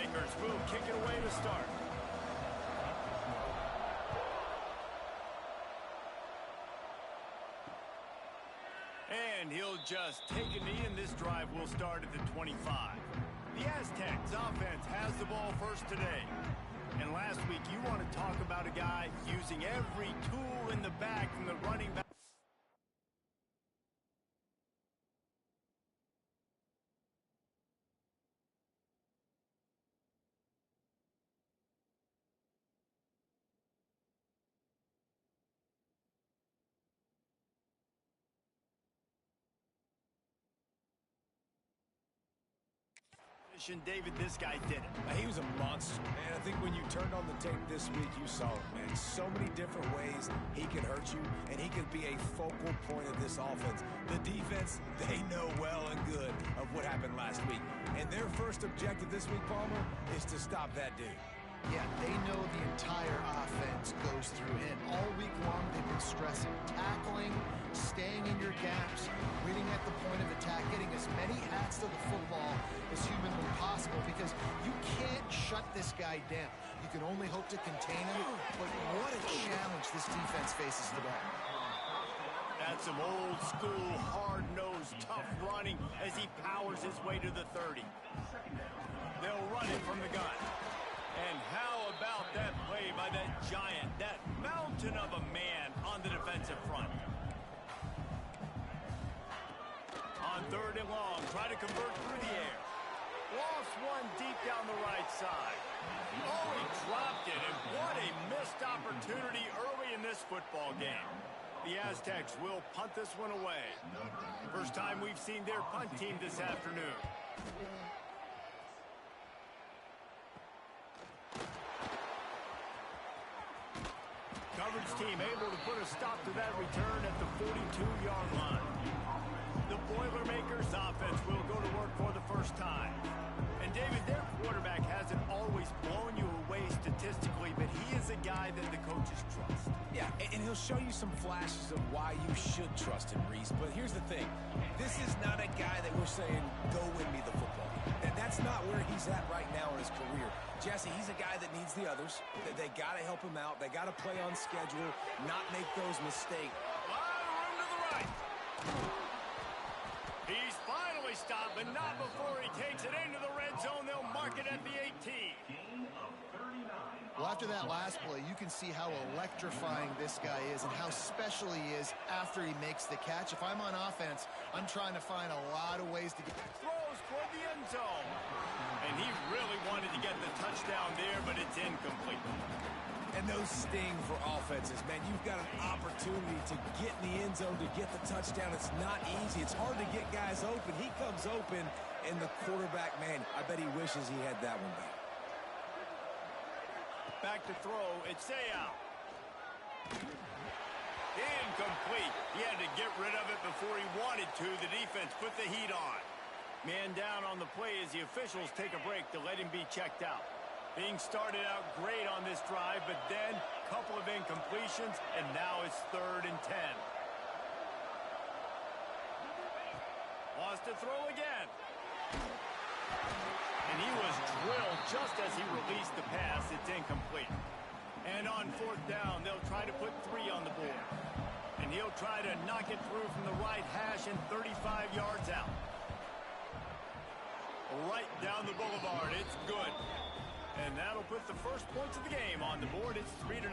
Boilermakers will kick it away to start. And he'll just take a knee, and this drive will start at the 25. The Aztecs offense has the ball first today. And last week, you want to talk about a guy using every tool in the bag from the running back. David, this guy did it. He was a monster, man. I think when you turned on the tape this week, you saw it, man. So many different ways he could hurt you, and he could be a focal point of this offense. The defense, they know well and good of what happened last week. And their first objective this week, Palmer, is to stop that dude. Yeah, they know the entire offense goes through him. All week long, they've been stressing tackling, staying in your gaps, winning at the point of attack, getting as many hats to the football as humanly possible, because you can't shut this guy down. You can only hope to contain him, but what a challenge this defense faces today. That's some old-school, hard-nosed, tough running as he powers his way to the 30. They'll run it from the gun. And how about that play by that giant, that mountain of a man on the defensive front? On 3rd and long, try to convert through the air. Lost one deep down the right side. Oh, he dropped it, and what a missed opportunity early in this football game. The Aztecs will punt this one away. First time we've seen their punt team this afternoon. Coverage team able to put a stop to that return at the 42-yard line. The Boilermakers offense will go to work for the first time. And David, their quarterback hasn't always blown you away statistically, but he is a guy that the coaches trust. Yeah, and he'll show you some flashes of why you should trust him, Reese. But here's the thing. This is not a guy that we're saying, go win me the football. That's not where he's at right now in his career. Jesse, he's a guy that needs the others. They got to help him out. They got to play on schedule, not make those mistakes. A lot of room to the right. He's finally stopped, but not before he takes it into the red zone. They'll mark it at the 18. Well, after that last play, you can see how electrifying this guy is and how special he is after he makes the catch. If I'm on offense, I'm trying to find a lot of ways to get... Throws toward the end zone. And he really wanted to get the touchdown there, but it's incomplete. And those sting for offenses, man. You've got an opportunity to get in the end zone, to get the touchdown. It's not easy. It's hard to get guys open. He comes open, and the quarterback, man, I bet he wishes he had that one back. Back to throw. It's out. Incomplete. He had to get rid of it before he wanted to. The defense put the heat on. Man down on the play as the officials take a break to let him be checked out. Being started out great on this drive, but then a couple of incompletions, and now it's 3rd and 10. Wants to throw again. And he was drilled just as he released the pass. It's incomplete. And on 4th down, they'll try to put 3 on the board. And he'll try to knock it through from the right hash and 35 yards out. Right down the boulevard. It's good. And that'll put the first points of the game on the board. It's 3-0.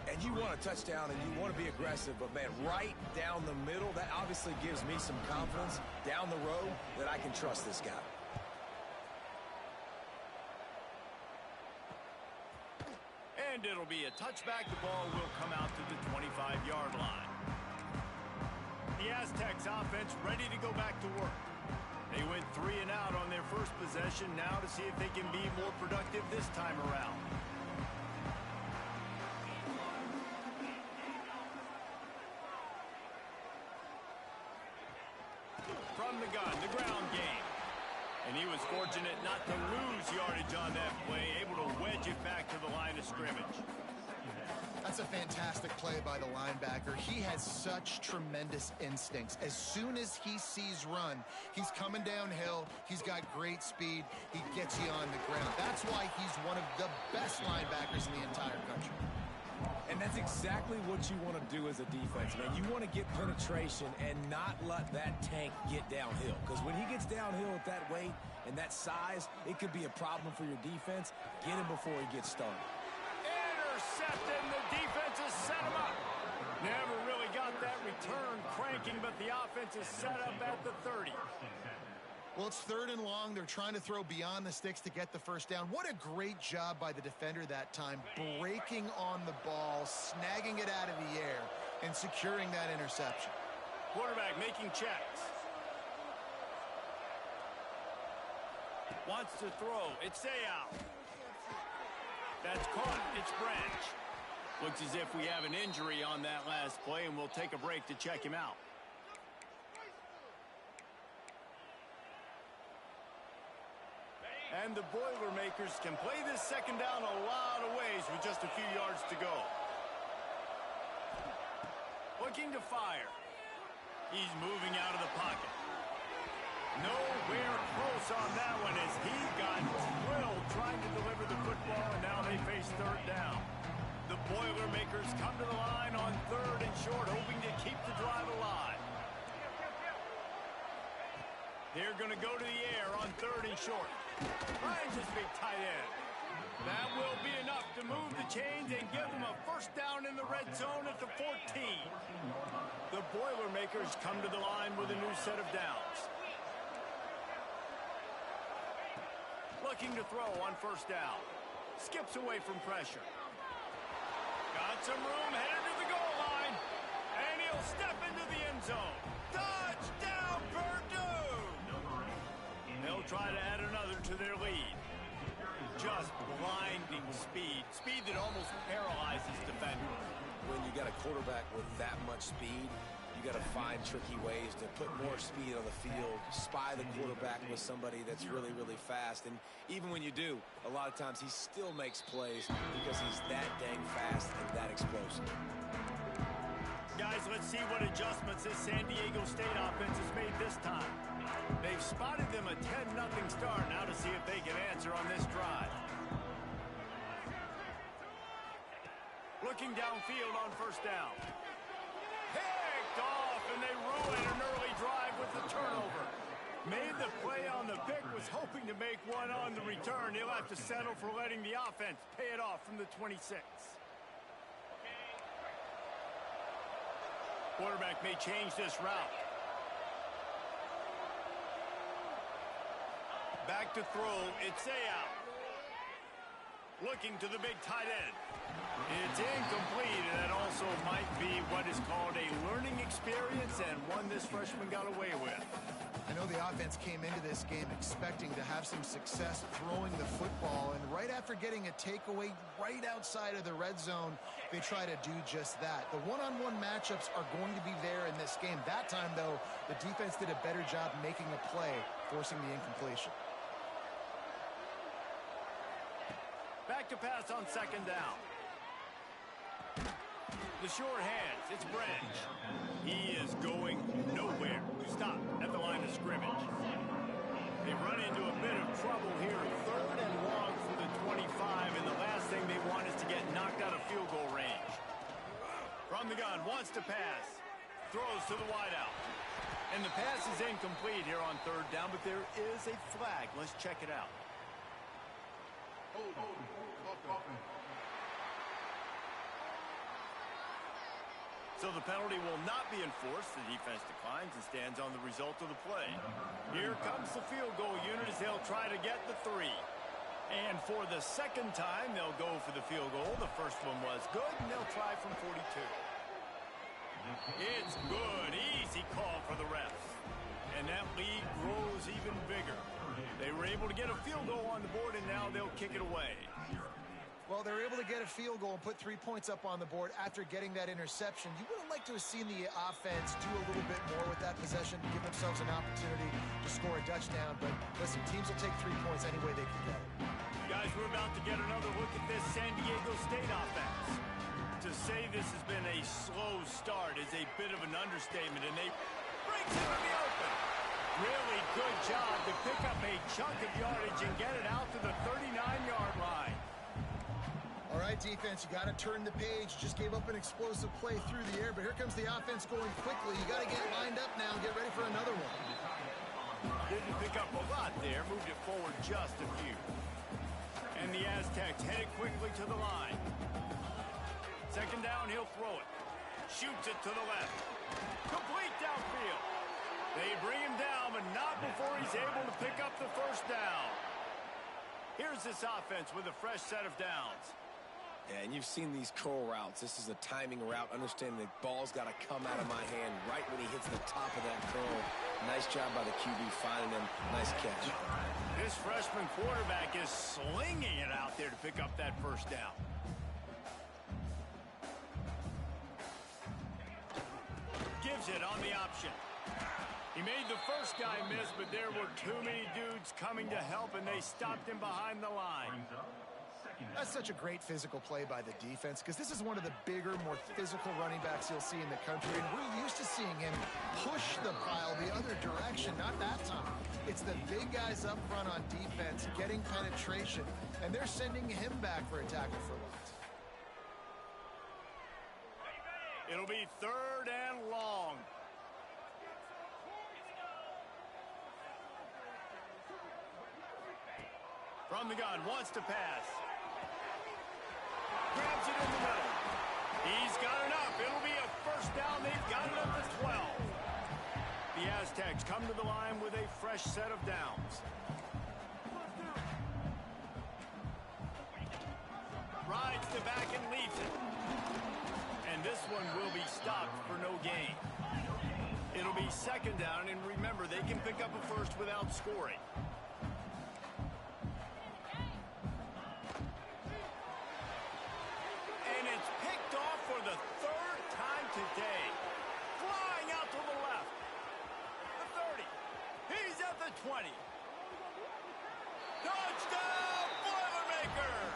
And you want a touchdown and you want to be aggressive, but, man, right down the middle, that obviously gives me some confidence down the road that I can trust this guy. And it'll be a touchback. The ball will come out to the 25-yard line. The Aztecs offense ready to go back to work. They went 3 and out on their first possession, now to see if they can be more productive this time around. From the gun, the ground game. And he was fortunate not to lose yardage on that play, able to wedge it back to the line of scrimmage. I That's a fantastic play by the linebacker. He has such tremendous instincts. As soon as he sees run, he's coming downhill. He's got great speed. He gets you on the ground. That's why he's one of the best linebackers in the entire country. And that's exactly what you want to do as a defense, man. You want to get penetration and not let that tank get downhill. Because when he gets downhill at that weight and that size, it could be a problem for your defense. Get him before he gets started. Intercepted, and the defense has set him up. Never really got that return cranking, but the offense is set up at the 30. Well, it's 3rd and long. They're trying to throw beyond the sticks to get the first down. What a great job by the defender that time, breaking on the ball, snagging it out of the air, and securing that interception. Quarterback making checks. Wants to throw. It's out. That's caught. It's Branch. Looks as if we have an injury on that last play, and we'll take a break to check him out. And the Boilermakers can play this second down a lot of ways with just a few yards to go. Looking to fire. He's moving out of the pocket. Nowhere close on that one as he got drilled trying to deliver the football, and now they face 3rd down. The Boilermakers come to the line on 3rd and short, hoping to keep the drive alive. They're going to go to the air on 3rd and short. Finds his big tight end. That will be enough to move the chains and give them a first down in the red zone at the 14. The Boilermakers come to the line with a new set of downs. Looking to throw on 1st down. Skips away from pressure. Got some room, headed to the goal line. And he'll step into the end zone. Touchdown, Purdue! They'll try to add another to their lead. Just blinding speed. Speed that almost paralyzes defenders. When you got a quarterback with that much speed, you got to find tricky ways to put more speed on the field, spy the quarterback with somebody that's really, really fast. And even when you do, a lot of times he still makes plays because he's that dang fast and that explosive. Guys, let's see what adjustments this San Diego State offense has made this time. They've spotted them a 10-0 start. Now to see if they can answer on this drive. Looking downfield on 1st down. Picked off, and they ruin an early drive with the turnover. Made the play on the pick, was hoping to make one on the return. He'll have to settle for letting the offense pay it off from the 26. Quarterback may change this route. Back to throw. It's out. Looking to the big tight end. It's incomplete, and that also might be what is called a learning experience and one this freshman got away with. I know the offense came into this game expecting to have some success throwing the football, and right after getting a takeaway right outside of the red zone, they try to do just that. The one-on-one matchups are going to be there in this game. That time, though, the defense did a better job making a play, forcing the incompletion. Back to pass on 2nd down. The short hands, it's Branch. He is going nowhere. Stop at the line of scrimmage. They run into a bit of trouble here. 3rd and long from the 25, and the last thing they want is to get knocked out of field goal range. From the gun, wants to pass. Throws to the wideout. And the pass is incomplete here on 3rd down, but there is a flag. Let's check it out. So the penalty will not be enforced. The defense declines and stands on the result of the play. Here comes the field goal unit as they'll try to get the 3. And for the 2nd time, they'll go for the field goal. The first one was good, and they'll try from 42. It's good. Easy call for the refs. And that lead grows even bigger. They were able to get a field goal on the board, and now they'll kick it away. Well, they're able to get a field goal and put 3 points up on the board after getting that interception. You would have liked to have seen the offense do a little bit more with that possession, give themselves an opportunity to score a touchdown. But listen, teams will take 3 points any way they can get it. Guys, we're about to get another look at this San Diego State offense. To say this has been a slow start is a bit of an understatement, and they breaks it to the open. Really good job to pick up a chunk of yardage and get it out to the 39-yard line. All right, defense, you got to turn the page. Just gave up an explosive play through the air, but here comes the offense going quickly. You got to get lined up now and get ready for another one. Didn't pick up a lot there, moved it forward just a few. And the Aztecs headed quickly to the line. Second down, he'll throw it. Shoots it to the left. Complete downfield. They bring him down, but not before he's able to pick up the first down. Here's this offense with a fresh set of downs. Yeah, and you've seen these curl routes. This is a timing route, understanding the ball's got to come out of my hand right when he hits the top of that curl. Nice job by the QB finding him. Nice catch. This freshman quarterback is slinging it out there to pick up that first down. Gives it on the option. He made the first guy miss, but there were too many dudes coming to help, and they stopped him behind the line. That's such a great physical play by the defense, because this is one of the bigger, more physical running backs you'll see in the country, and we're used to seeing him push the pile the other direction. Not that time. It's the big guys up front on defense getting penetration, and they're sending him back for a tackle for loss. It'll be third and long. From the gun, wants to pass. Grabs it in the middle. He's got enough. It'll be a first down. They've got it up to 12. The Aztecs come to the line with a fresh set of downs. Rides the back and leaves it. And this one will be stopped for no gain. It'll be second down, and remember, they can pick up a first without scoring. And it's picked off for the third time today. Flying out to the left. The 30. He's at the 20. Touchdown, Boilermakers!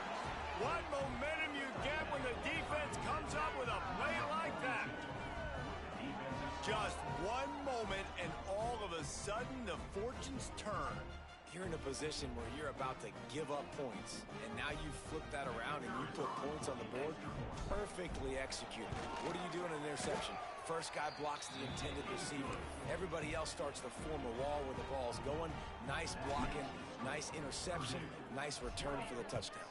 What momentum you get when the defense comes up with a play like that. Just one moment, and all of a sudden, the fortunes turn. You're in a position where you're about to give up points, and now you flip that around and you put points on the board. Perfectly executed. What do you do in an interception? First guy blocks the intended receiver. Everybody else starts to form a wall where the ball's going. Nice blocking, nice interception, nice return for the touchdown.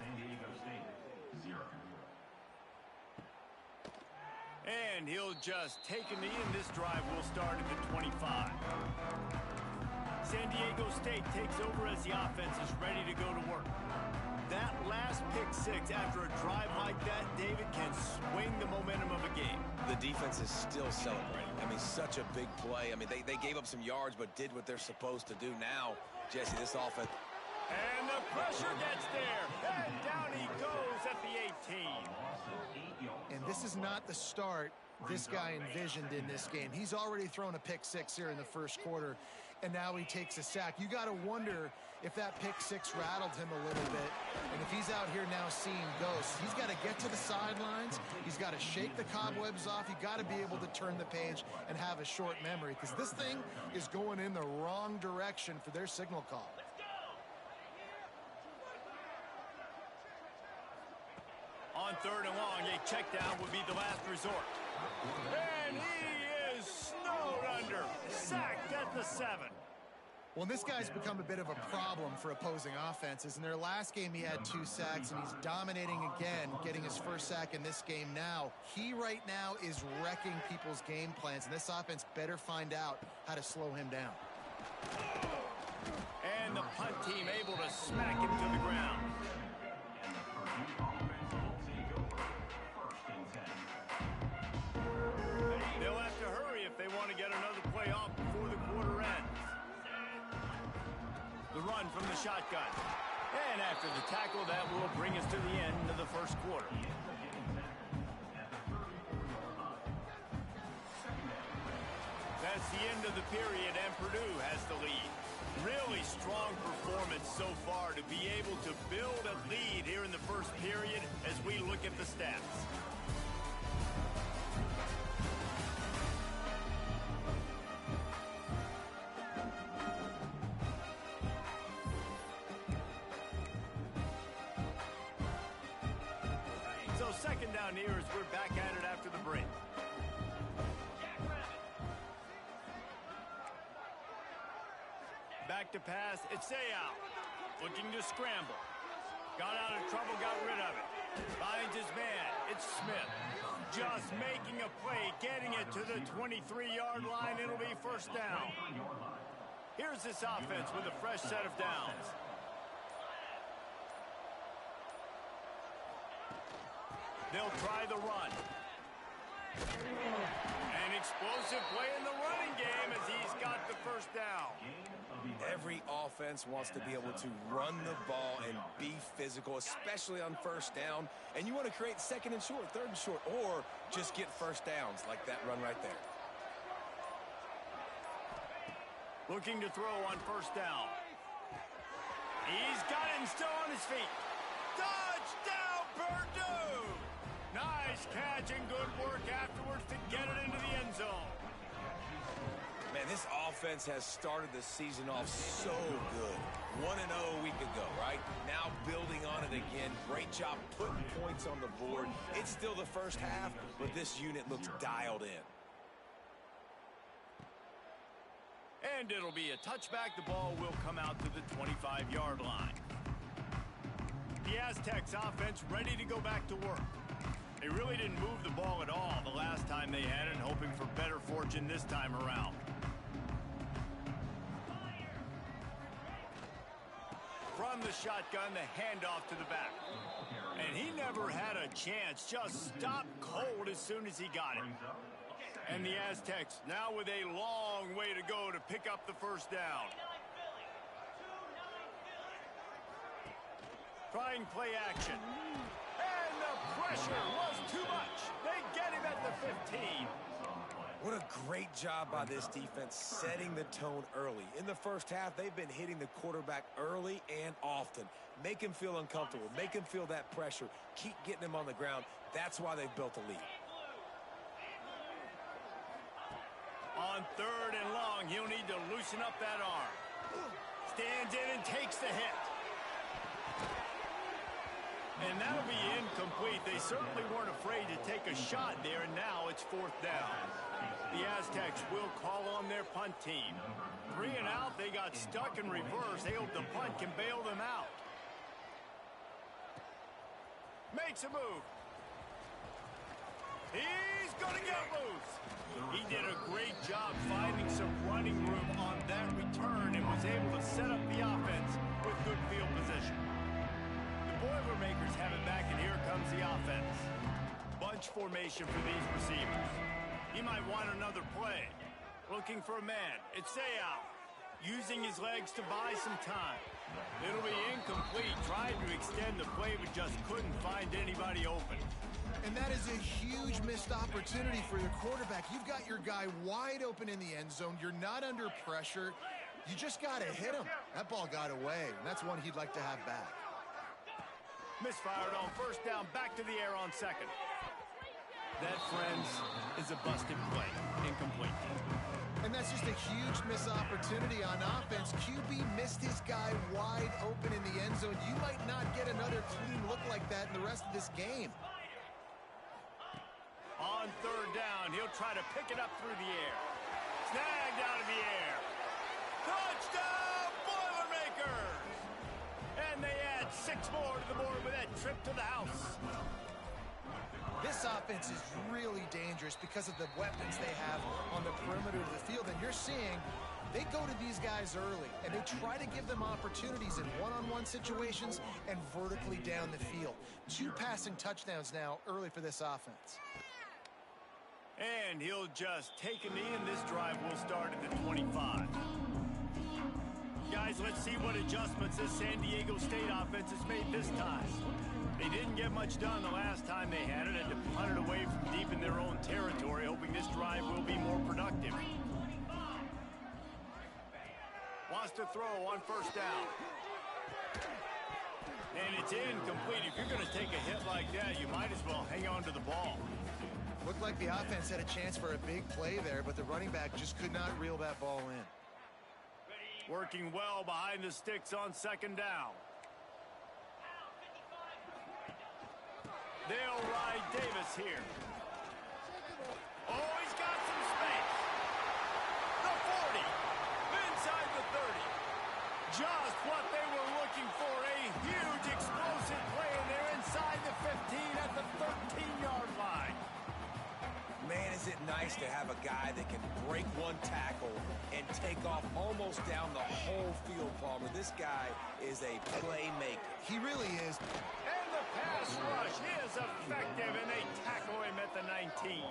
And he'll just take a knee, and this drive will start at the 25. San Diego State takes over as the offense is ready to go to work. That last pick six after a drive like that, David, can swing the momentum of a game. The defense is still celebrating. I mean, such a big play. I mean, they gave up some yards but did what they're supposed to do. Now, Jesse, this offense... And the pressure gets there. And down he goes at the 18. And this is not the start this guy envisioned in this game. He's already thrown a pick six here in the first quarter, and now he takes a sack. You got to wonder if that pick six rattled him a little bit. And if he's out here now seeing ghosts, he's got to get to the sidelines. He's got to shake the cobwebs off. You got to be able to turn the page and have a short memory, because this thing is going in the wrong direction for their signal call. On third and long, a check down would be the last resort. And he is snowed under. Sacked at the 7. Well, this guy's become a bit of a problem for opposing offenses. In their last game, he had 2 sacks, and he's dominating again, getting his first sack in this game now. He right now is wrecking people's game plans, and this offense better find out how to slow him down. And the punt team able to smack him to the ground. They'll have to hurry if they want to get another play off before the quarter ends. The run from the shotgun. And after the tackle, that will bring us to the end of the first quarter. That's the end of the period, and Purdue has the lead. Really strong performance so far to be able to build a lead here in the first period as we look at the stats. second down here as we're back at it after the break. Back to pass, it's out. Looking to scramble. Got out of trouble, got rid of it. Finds his man, it's Smith. Just making a play, getting it to the 23-yard line. It'll be first down. Here's this offense with a fresh set of downs. They'll try the run. An explosive play in the running game as he's got the first down. Every offense wants to be able to run the ball and be physical, especially on first down. And you want to create second and short, third and short, or just get first downs like that run right there. Looking to throw on first down. He's got it and still on his feet. Touchdown, Purdue! Nice catch and good work afterwards to get it into the end zone. Man, this offense has started the season off so good. 1-0 a week ago, right? Now building on it again. Great job putting points on the board. It's still the first half, but this unit looks dialed in. And it'll be a touchback. The ball will come out to the 25-yard line. The Aztecs offense ready to go back to work. They really didn't move the ball at all the last time they had it, hoping for better fortune this time around. From the shotgun, the handoff to the back. And he never had a chance, just stopped cold as soon as he got it. And the Aztecs now with a long way to go to pick up the first down. Trying play action. And the pressure was too much. They get him at the 15. What a great job by this defense setting the tone early. In the first half, they've been hitting the quarterback early and often. Make him feel uncomfortable. Make him feel that pressure. Keep getting him on the ground. That's why they've built a lead. On third and long, he'll need to loosen up that arm. Stands in and takes the hit. And that'll be incomplete. They certainly weren't afraid to take a shot there, and now it's fourth down. The Aztecs will call on their punt team. 3 and out, they got stuck in reverse. They hope the punt can bail them out. Makes a move. He's going to get loose. He did a great job finding some running room on that return and was able to set up the offense with good field position. The Boilermakers have it back, and here comes the offense. Bunch formation for these receivers. He might want another play. Looking for a man. It's out. Using his legs to buy some time. It'll be incomplete. Tried to extend the play, but just couldn't find anybody open. And that is a huge missed opportunity for your quarterback. You've got your guy wide open in the end zone. You're not under pressure. You just got to hit him. That ball got away, and that's one he'd like to have back. Misfired on first down, back to the air on second. That, friends, is a busted play. Incomplete. And that's just a huge missed opportunity on offense. QB missed his guy wide open in the end zone. You might not get another clean look like that in the rest of this game. On third down, he'll try to pick it up through the air. Snagged out of the air. Touchdown, Boilermakers! And they add 6 more to the board with that trip to the house. This offense is really dangerous because of the weapons they have on the perimeter of the field. And you're seeing they go to these guys early, and they try to give them opportunities in one-on-one situations and vertically down the field. 2 passing touchdowns now early for this offense. And he'll just take a knee, and this drive will start at the 25. Guys, let's see what adjustments this San Diego State offense has made this time. They didn't get much done the last time they had it, and to punt it away from deep in their own territory, hoping this drive will be more productive. Wants to throw on first down. And it's incomplete. If you're going to take a hit like that, you might as well hang on to the ball. Looked like the offense had a chance for a big play there, but the running back just could not reel that ball in. Working well behind the sticks on second down. They'll ride Davis here. Oh, he's got some space. The 40. Inside the 30. Just what they were looking for. A huge explosive play, and they're inside the 15 at the 13-yard line. Man, is it nice to have a guy that can break one tackle and take off almost down the whole field, Palmer. This guy is a playmaker. He really is. And the pass rush is effective, and they tackle him at the 19.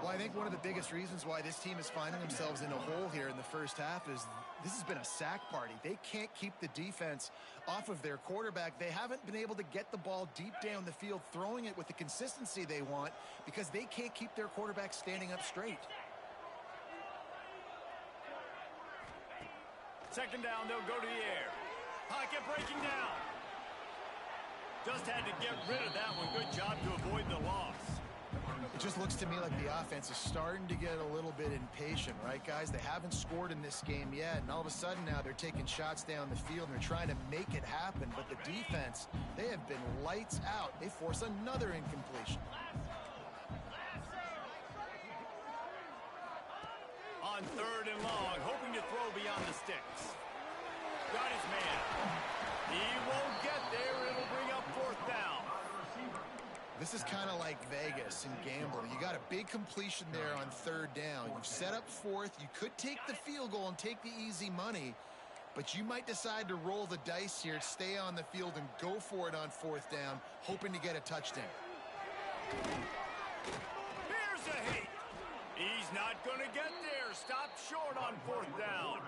Well, I think one of the biggest reasons why this team is finding themselves in a hole here in the first half is this has been a sack party. They can't keep the defense off of their quarterback. They haven't been able to get the ball deep down the field, throwing it with the consistency they want because they can't keep their quarterback standing up straight. Second down, they'll go to the air. Pocket breaking down. Just had to get rid of that one. Good job to avoid the loss. It just looks to me like the offense is starting to get a little bit impatient, right, guys? They haven't scored in this game yet, and all of a sudden now they're taking shots down the field and they're trying to make it happen. But the defense, they have been lights out. They force another incompletion. On third and long, hoping to throw beyond the sticks. Got his man. He won't get there. It'll bring up fourth down. This is kind of like Vegas and gambling. You got a big completion there on third down. You've set up fourth. You could take the field goal and take the easy money, but you might decide to roll the dice here, stay on the field, and go for it on fourth down, hoping to get a touchdown. Here's a hit. He's not going to get there. Stop short on fourth down.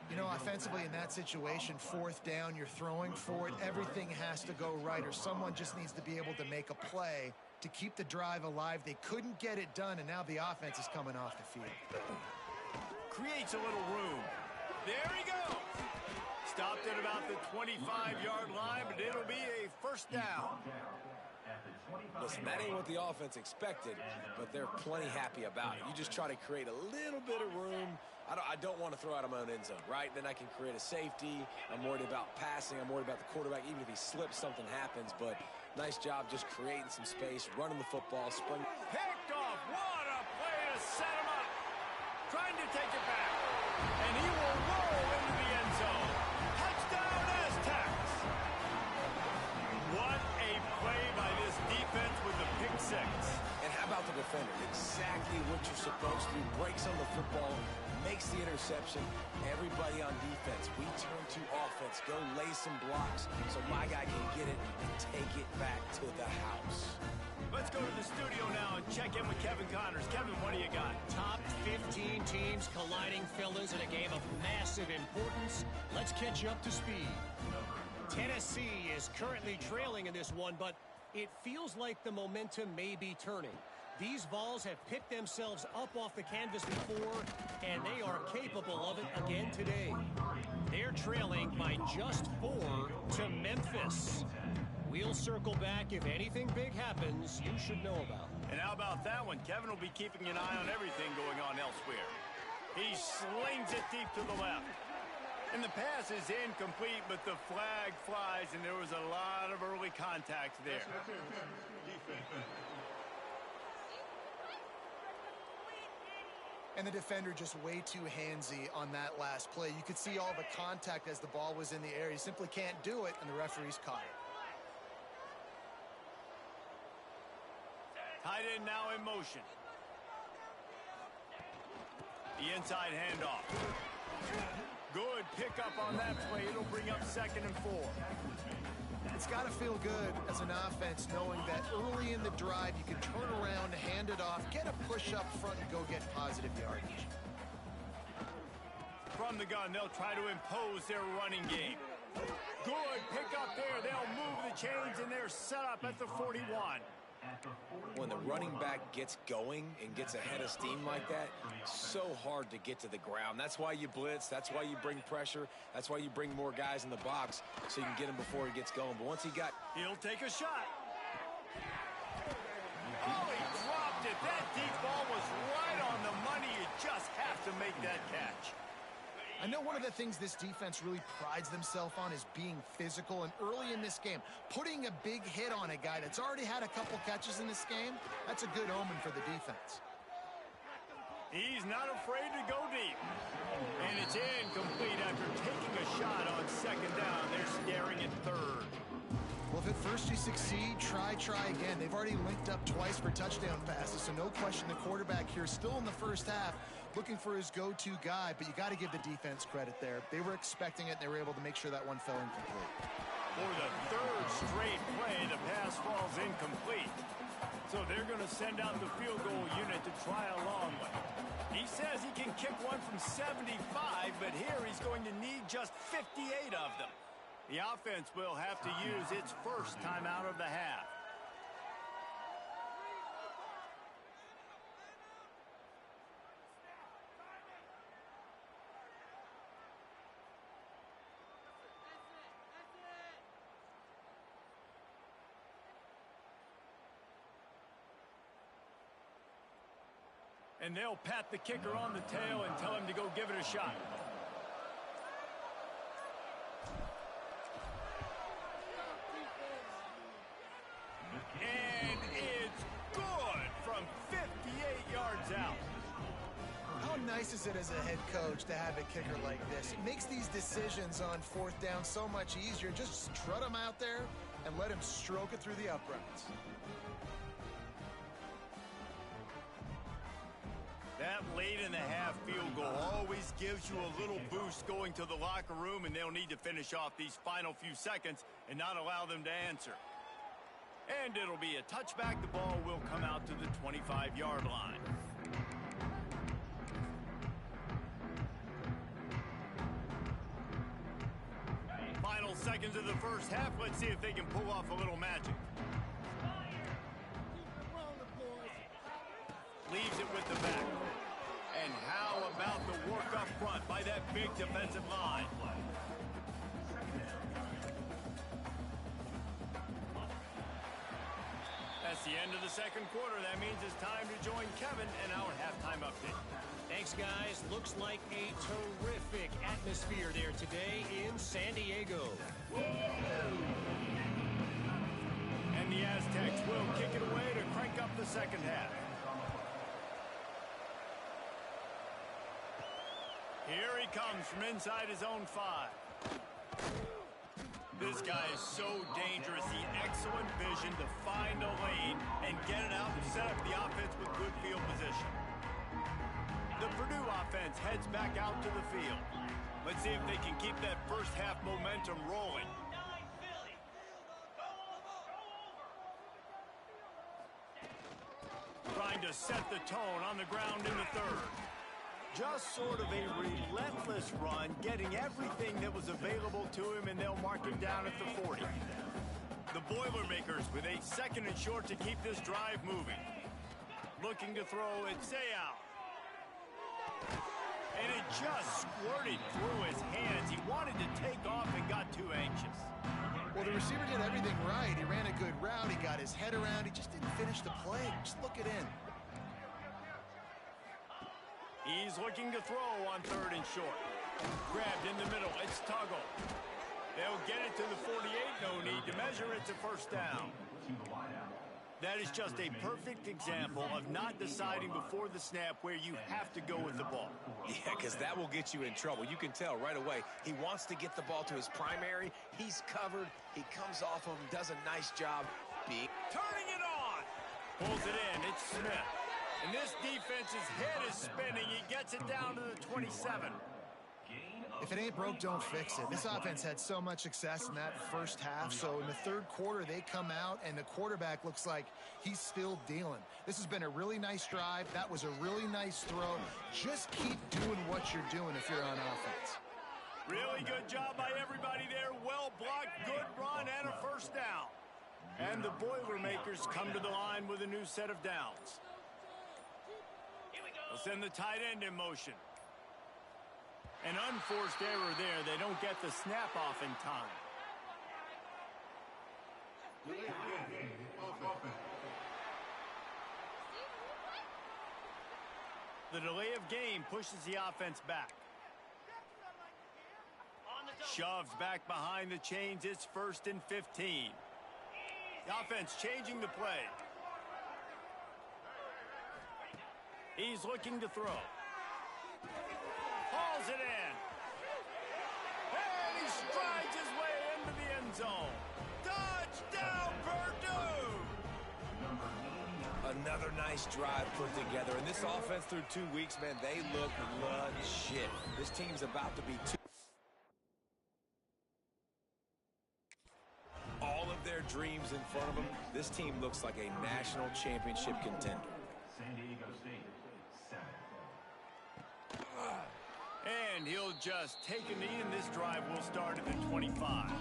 You know, offensively in that situation, fourth down, you're throwing for it. Everything has to go right, or someone just needs to be able to make a play to keep the drive alive. They couldn't get it done, and now the offense is coming off the field. Creates a little room. There he goes. Stopped at about the 25-yard line, but it'll be a first down. Listen, that ain't what the offense expected, but they're plenty happy about it. You just try to create a little bit of room. I don't want to throw out of my own end zone, right? Then I can create a safety. I'm worried about passing. I'm worried about the quarterback. Even if he slips, something happens. But nice job just creating some space, running the football, spring. Picked off. What a play to set him up. Trying to take it back. And he will roll into the end zone. Touchdown, Aztecs. What a play by this defense with the pick six. And how about the defender? Exactly what you're supposed to do. Breaks on the football, makes the interception. Everybody on defense, we turn to offense. Go lay some blocks so my guy can get it and take it back to the house. Let's go to the studio now and check in with Kevin Connors. Kevin, what do you got? Top 15 teams colliding, fellas, in a game of massive importance. Let's catch you up to speed. Tennessee is currently trailing in this one, but it feels like the momentum may be turning. These Vols have picked themselves up off the canvas before, and they are capable of it again today. They're trailing by just 4 to Memphis. We'll circle back if anything big happens you should know about. And how about that one? Kevin will be keeping an eye on everything going on elsewhere. He slings it deep to the left. And the pass is incomplete, but the flag flies, and there was a lot of early contact there. And the defender just way too handsy on that last play. You could see all the contact as the ball was in the air. He simply can't do it, and the referee's caught it. Tight end now in motion. The inside handoff. Good pickup on that play. It'll bring up 2nd and 4. It's got to feel good as an offense knowing that early in the drive you can turn around, hand it off, get a push up front, and go get positive yardage. From the gun, they'll try to impose their running game. Good pickup there. They'll move the chains, and they're set up at the 41. When the running back gets going and gets ahead of steam like that, so hard to get to the ground. That's why you blitz. That's why you bring pressure. That's why you bring more guys in the box so you can get him before he gets going. But once he got... He'll take a shot. Oh, he dropped it. That deep ball was right on the money. You just have to make that catch. I know one of the things this defense really prides themselves on is being physical, and early in this game, putting a big hit on a guy that's already had a couple catches in this game, that's a good omen for the defense. He's not afraid to go deep. And it's incomplete after taking a shot on second down. They're staring at third. Well, if at first you succeed, try again. They've already linked up twice for touchdown passes, so no question the quarterback here still in the first half looking for his go-to guy, but you got to give the defense credit there. They were expecting it, and they were able to make sure that one fell incomplete. For the third straight play, the pass falls incomplete. So they're going to send out the field goal unit to try a long one. He says he can kick one from 75, but here he's going to need just 58 of them. The offense will have to use its first timeout of the half. And they'll pat the kicker on the tail and tell him to go give it a shot. And it's good from 58 yards out. How nice is it as a head coach to have a kicker like this? It makes these decisions on fourth down so much easier. Just strut him out there and let him stroke it through the uprights. That late in the half field goal always gives you a little boost going to the locker room, and they'll need to finish off these final few seconds and not allow them to answer. And it'll be a touchback. The ball will come out to the 25-yard line. Final seconds of the first half. Let's see if they can pull off a little magic. Leaves it with the back. And how about the work up front by that big defensive line? That's the end of the second quarter. That means it's time to join Kevin and our halftime update. Thanks, guys. Looks like a terrific atmosphere there today in San Diego. And the Aztecs will kick it away to crank up the second half. Here he comes from inside his own 5. This guy is so dangerous. The excellent vision to find a lane and get it out and set up the offense with good field position. The Purdue offense heads back out to the field. Let's see if they can keep that first half momentum rolling. Trying to set the tone on the ground in the third. Just sort of a relentless run, getting everything that was available to him, and they'll mark him down at the 40. The Boilermakers with a second and short to keep this drive moving. Looking to throw it, say out. And it just squirted through his hands. He wanted to take off and got too anxious. Well, the receiver did everything right. He ran a good route. He got his head around. He just didn't finish the play. Just look it in. He's looking to throw on third and short. Grabbed in the middle. It's Tuggle. They'll get it to the 48. No need to measure. It's a first down. That is just a perfect example of not deciding before the snap where you have to go with the ball. Yeah, because that will get you in trouble. You can tell right away he wants to get the ball to his primary. He's covered. He comes off of him, does a nice job. Turning it on. Pulls it in. It's Smith. And this defense's head is spinning. He gets it down to the 27. If it ain't broke, don't fix it. This offense had so much success in that first half, so in the third quarter, they come out, and the quarterback looks like he's still dealing. This has been a really nice drive. That was a really nice throw. Just keep doing what you're doing if you're on offense. Really good job by everybody there. Well blocked, good run, and a first down. And the Boilermakers come to the line with a new set of downs. They'll send the tight end in motion. An unforced error there. They don't get the snap off in time. The delay of game pushes the offense back. shoves back behind the chains. It's 1st and 15. The offense changing the play. He's looking to throw. Hauls it in. And he strides his way into the end zone. Touchdown, Purdue! Another nice drive put together. And this offense through 2 weeks, man, they look legit. This team's about to be all of their dreams in front of them. This team looks like a national championship contender. San Diego State, 7. And he'll just take a knee, and this drive will start at the 25.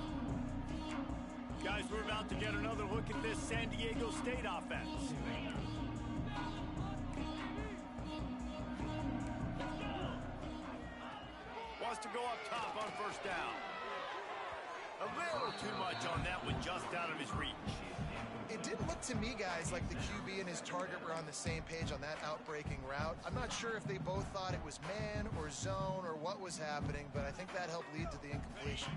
Guys, we're about to get another look at this San Diego State offense. Wants to go up top on 1st down. A little too much on that one, just out of his reach. It didn't look to me, guys, like the QB and his target were on the same page on that outbreaking route. I'm not sure if they both thought it was man or zone or what was happening, but I think that helped lead to the incompletion.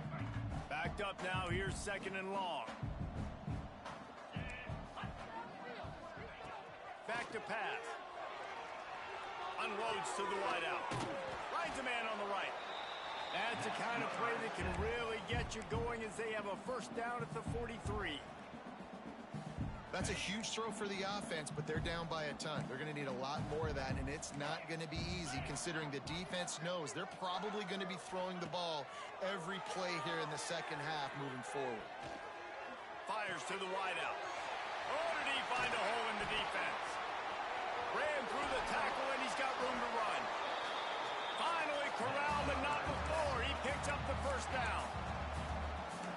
Backed up now. Here's 2nd and long. Back to pass. Unloads to the wideout. Finds a man on the right. That's the kind of play that can really get you going as they have a 1st down at the 43. That's a huge throw for the offense, but they're down by a ton. They're going to need a lot more of that, and it's not going to be easy considering the defense knows they're probably going to be throwing the ball every play here in the 2nd half moving forward. Fires to the wideout. Oh, did he find a hole in the defense? Ran through the tackle, and he's got room to run. Finally corralled, but not before. He picks up the 1st down.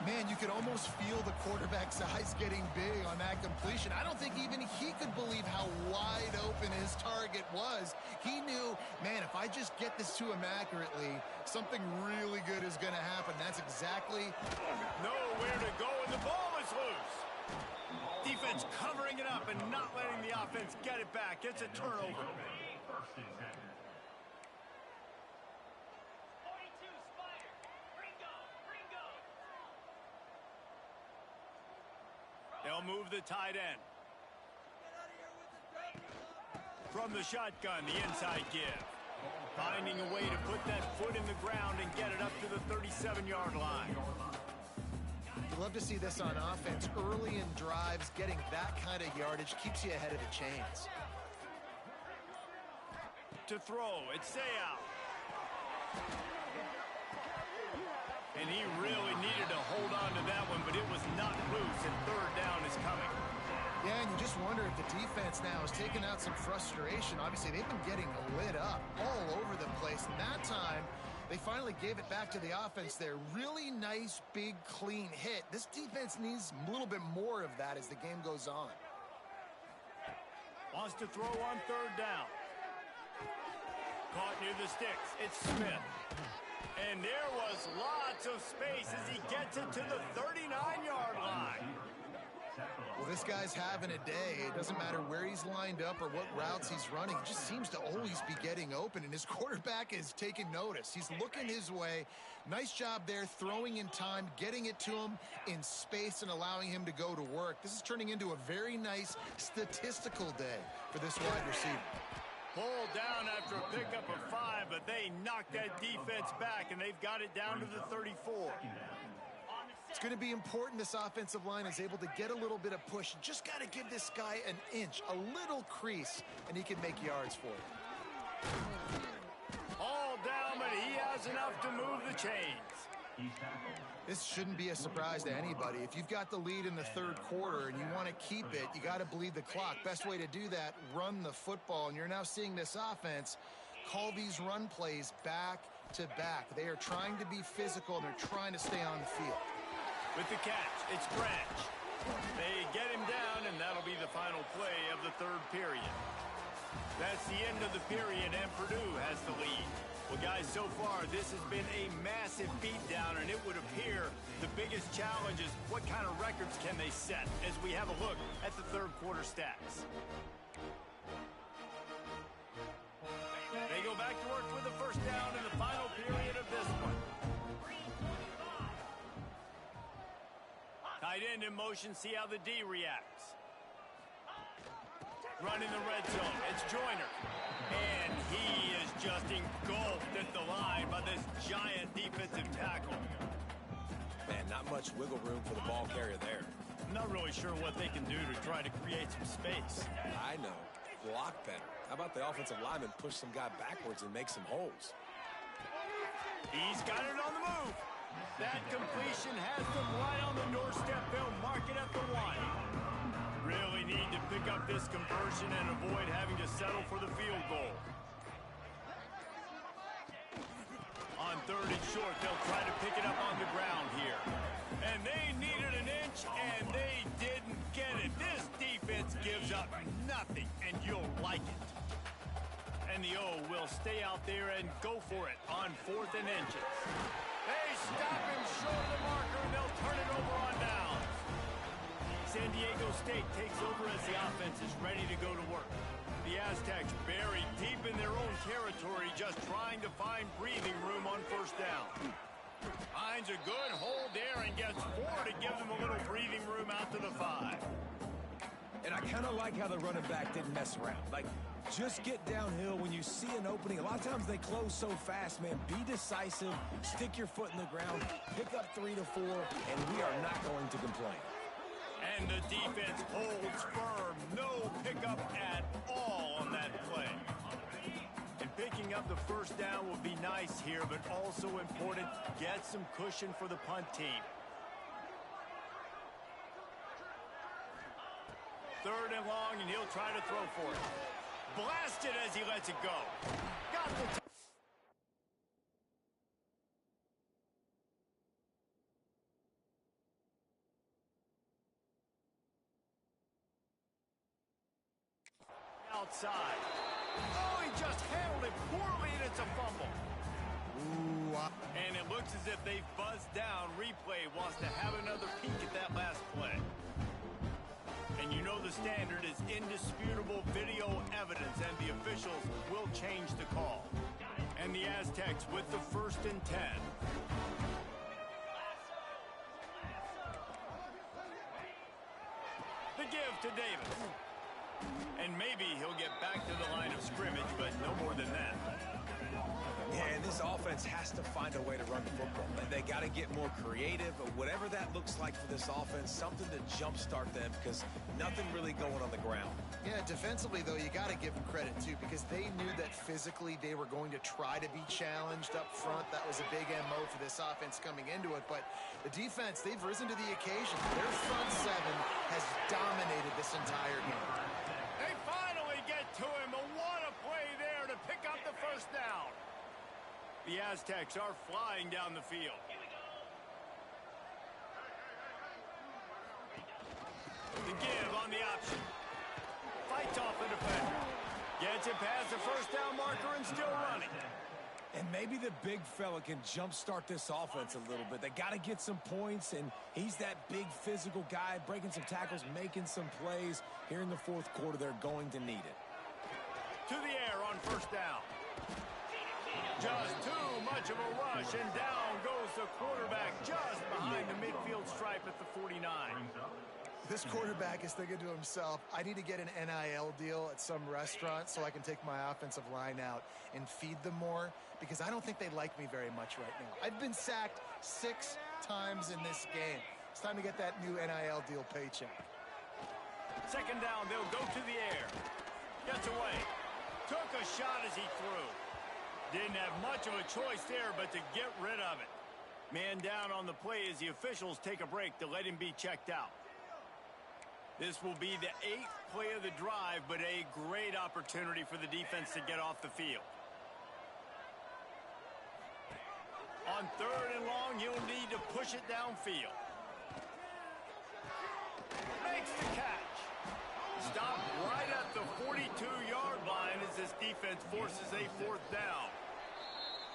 Man, you could almost feel the quarterback's eyes getting big on that completion. I don't think even he could believe how wide open his target was. He knew, man, if I just get this to him accurately, something really good is going to happen. That's exactly nowhere to go, and the ball is loose. Defense covering it up and not letting the offense get it back. It's a turnover. They'll move the tight end. From the shotgun, the inside give. Finding a way to put that foot in the ground and get it up to the 37-yard line. You'd love to see this on offense. Early in drives, getting that kind of yardage keeps you ahead of the chains. To throw, it's Sayal. And he really needed to hold on to that one, but it was not loose, and 3rd down is coming. Yeah, and you just wonder if the defense now has taken out some frustration. Obviously, they've been getting lit up all over the place. And that time, they finally gave it back to the offense there. Really nice, big, clean hit. This defense needs a little bit more of that as the game goes on. Wants to throw on 3rd down. Caught near the sticks. It's Smith. And there was lots of space as he gets it to the 39-yard line. Well, this guy's having a day. It doesn't matter where he's lined up or what routes he's running. He just seems to always be getting open, and his quarterback is taking notice. He's looking his way. Nice job there, throwing in time, getting it to him in space, and allowing him to go to work. This is turning into a very nice statistical day for this wide receiver. Pulled down after a pickup of 5, but they knocked that defense back, and they've got it down to the 34. It's going to be important this offensive line is able to get a little bit of push. Just got to give this guy an inch, a little crease, and he can make yards for it. All down, but he has enough to move the chains. This shouldn't be a surprise to anybody. If you've got the lead in the 3rd quarter and you want to keep it, you got to bleed the clock. Best way to do that, run the football. And you're now seeing this offense call these run plays back to back. They are trying to be physical, and they're trying to stay on the field. With the catch, it's Branch. They get him down, and that'll be the final play of the 3rd period. That's the end of the period, and Purdue has the lead. Well, guys, so far, this has been a massive beatdown, and it would appear the biggest challenge is what kind of records can they set as we have a look at the 3rd quarter stats. They go back to work with the 1st down in the final period of this one. Tight end in motion, see how the D reacts. Running the red zone, it's Joyner. And he is just engulfed at the line by this giant defensive tackle. Man, not much wiggle room for the ball carrier there. I'm not really sure what they can do to try to create some space. I know. Block better. How about the offensive lineman push some guy backwards and make some holes? He's got it on the move. That completion has them right on the doorstep. They'll mark it at the 1. Really need to pick up this conversion and avoid having to settle for the field goal. On 3rd and short, they'll try to pick it up on the ground here. And they needed an inch, and they didn't get it. This defense gives up nothing, and you'll like it. And the O will stay out there and go for it on 4th and inches. They stop him short of the marker, and they'll turn it over on downs. San Diego State takes over as the offense is ready to go to work. The Aztecs buried deep in their own territory, just trying to find breathing room on 1st down. Finds a good hold there and gets 4 to give them a little breathing room out to the 5. And I kind of like how the running back didn't mess around. Like, just get downhill when you see an opening. A lot of times they close so fast, man. Be decisive, stick your foot in the ground, pick up 3 to 4, and we are not going to complain. And the defense holds firm. No pickup at all on that play. And picking up the 1st down will be nice here, but also important, get some cushion for the punt team. 3rd and long, and he'll try to throw for it. Blasted as he lets it go. Got the outside. Oh, he just handled it poorly, and it's a fumble. Ooh, And it looks as if they've buzzed down. Replay wants to have another peek at that last play. And you know the standard is indisputable video evidence, and the officials will change the call. And the Aztecs with the 1st and 10. The give to Davis. And maybe he'll get back to the line of scrimmage, but no more than that. Yeah, and this offense has to find a way to run the football. They got to get more creative, whatever that looks like for this offense, something to jumpstart them, because nothing really going on the ground. Yeah, defensively, though, you got to give them credit, too, because they knew that physically they were going to try to be challenged up front. That was a big MO for this offense coming into it. But the defense, they've risen to the occasion. Their front 7 has dominated this entire game. They finally get to him. What a play there to pick up the 1st down. The Aztecs are flying down the field. The give on the option. Fights off the defender. Gets it past the 1st down marker and still running. And maybe the big fella can jumpstart this offense a little bit. They got to get some points, and he's that big physical guy, breaking some tackles, making some plays. Here in the 4th quarter, they're going to need it. To the air on 1st down. Just too much of a rush, and down goes the quarterback just behind the midfield stripe at the 49. This quarterback is thinking to himself, I need to get an NIL deal at some restaurant so I can take my offensive line out and feed them more, because I don't think they like me very much right now. I've been sacked 6 times in this game. It's time to get that new NIL deal paycheck. 2nd down, they'll go to the air. Gets away. Took a shot as he threw. Didn't have much of a choice there but to get rid of it. Man down on the play as the officials take a break to let him be checked out. This will be the 8th play of the drive, but a great opportunity for the defense to get off the field. On 3rd and long, he'll need to push it downfield. Makes the catch. Stopped right at the 42-yard line as this defense forces a 4th down.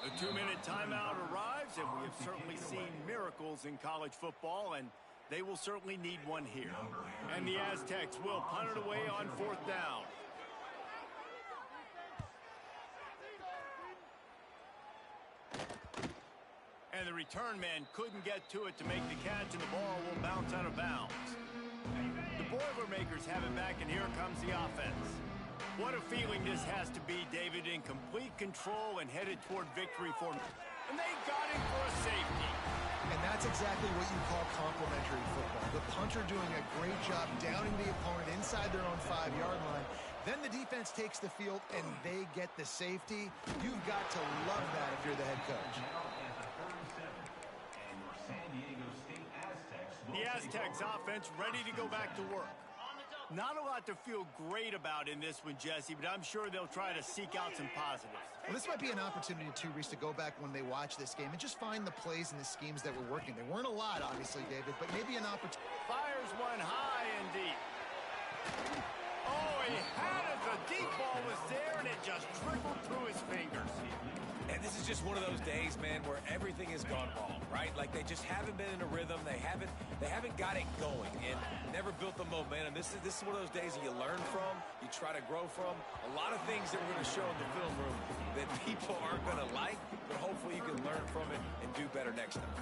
The 2-minute timeout arrives, and we have certainly seen miracles in college football, and they will certainly need one here. And the Aztecs will punt it away on 4th down. And the return man couldn't get to it to make the catch, and the ball will bounce out of bounds. The Boilermakers have it back, and here comes the offense. What a feeling this has to be, David, in complete control and headed toward victory for them. And they got him for a safety. And that's exactly what you call complementary football. The punter doing a great job downing the opponent inside their own 5-yard line. Then the defense takes the field, and they get the safety. You've got to love that if you're the head coach. The Aztecs offense ready to go back to work. Not a lot to feel great about in this one, Jesse, but I'm sure they'll try to seek out some positives. Well, this might be an opportunity, too, Reese, to go back when they watch this game and just find the plays and the schemes that were working. There weren't a lot, obviously, David, but maybe an opportunity. Fires one high and deep. Oh, he had it. The deep ball was there, and it just trickled through his fingers. And this is just one of those days, man, where everything has gone wrong, right? Like they just haven't been in a rhythm. They haven't got it going and never built the momentum. This is one of those days that you learn from, you try to grow from. A lot of things that we're going to show in the film room that people aren't going to like, but hopefully you can learn from it and do better next time.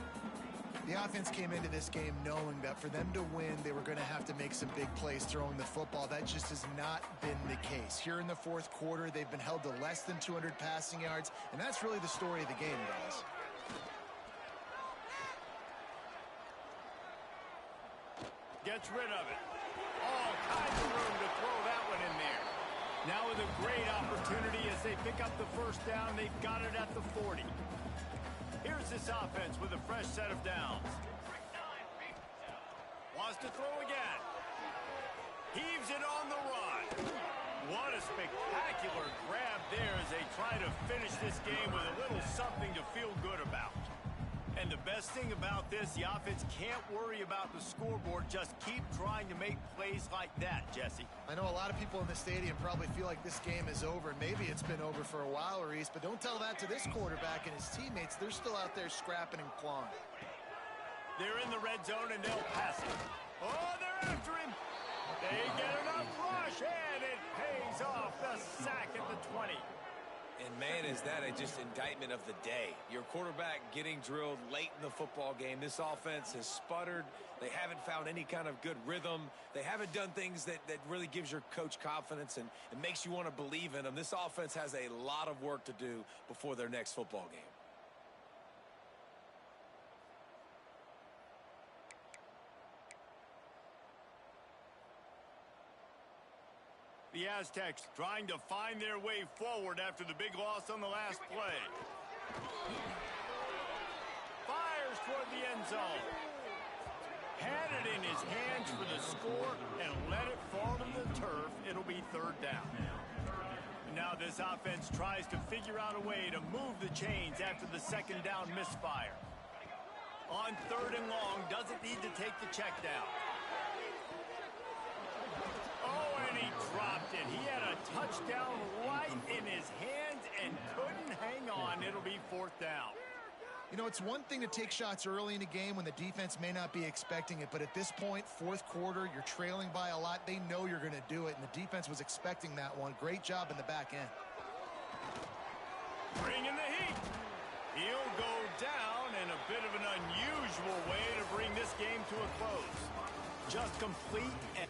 The offense came into this game knowing that for them to win, they were going to have to make some big plays throwing the football. That just has not been the case. Here in the fourth quarter, they've been held to less than 200 passing yards, and that's really the story of the game, guys. Gets rid of it. All kinds of room to throw that one in there. Now with a great opportunity as they pick up the first down, they've got it at the 40. Here's this offense with a fresh set of downs. Wants to throw again. Heaves it on the run. What a spectacular grab there as they try to finish this game with a little something to feel good about. And the best thing about this, the offense can't worry about the scoreboard. Just keep trying to make plays like that, Jesse. I know a lot of people in the stadium probably feel like this game is over. Maybe it's been over for a while, Reese, but don't tell that to this quarterback and his teammates. They're still out there scrapping and clawing. They're in the red zone, and they'll pass it. Oh, they're after him. They get enough rush, and it pays off. The sack at the 20. And, man, is that just indictment of the day. Your quarterback getting drilled late in the football game. This offense has sputtered. They haven't found any kind of good rhythm. They haven't done things that really gives your coach confidence and makes you want to believe in them. This offense has a lot of work to do before their next football game. The Aztecs trying to find their way forward after the big loss on the last play. Fires toward the end zone. Had it in his hands for the score and let it fall to the turf. It'll be third down. Now this offense tries to figure out a way to move the chains after the second down misfire. On third and long, doesn't need to take the check down. Oh, and he dropped it. He had a touchdown right in his hands and couldn't hang on. It'll be fourth down. You know, it's one thing to take shots early in a game when the defense may not be expecting it, but at this point, fourth quarter, you're trailing by a lot. They know you're going to do it, and the defense was expecting that one. Great job in the back end. Bring in the heat. He'll go down in a bit of an unusual way to bring this game to a close. Just complete and